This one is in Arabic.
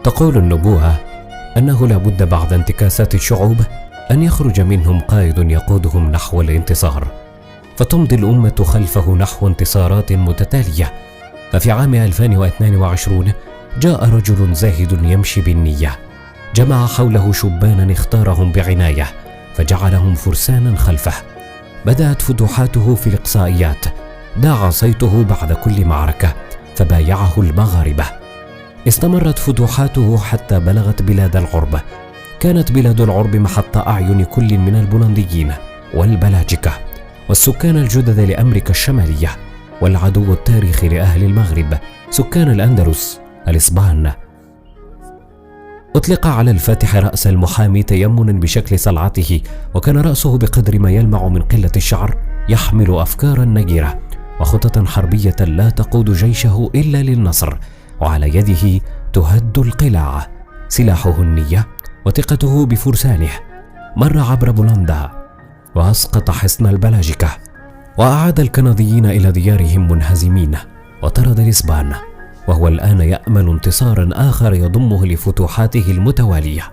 تقول النبوءة أنه لا بد بعد انتكاسات الشعوب أن يخرج منهم قائد يقودهم نحو الانتصار، فتمضي الأمة خلفه نحو انتصارات متتالية. ففي عام 2022 جاء رجل زاهد يمشي بالنية، جمع حوله شبانا اختارهم بعناية فجعلهم فرسانا خلفه. بدأت فتوحاته في الإقصائيات، داع صيته بعد كل معركة فبايعه المغاربة. استمرت فتوحاته حتى بلغت بلاد العرب. كانت بلاد العرب محط أعين كل من البولنديين والبلاجكة والسكان الجدد لأمريكا الشمالية، والعدو التاريخي لأهل المغرب سكان الأندلس الإسبان. أطلق على الفاتح رأس المحامي تيمنا بشكل صلعته، وكان رأسه بقدر ما يلمع من قلة الشعر، يحمل أفكارا نجرة وخططا حربية لا تقود جيشه إلا للنصر، وعلى يده تهد القلاع. سلاحه النية وثقته بفرسانه. مر عبر بولندا وأسقط حصن البلاجكة، وأعاد الكنديين إلى ديارهم منهزمين، وطرد الإسبان، وهو الآن يأمل انتصارا آخر يضمه لفتوحاته المتوالية.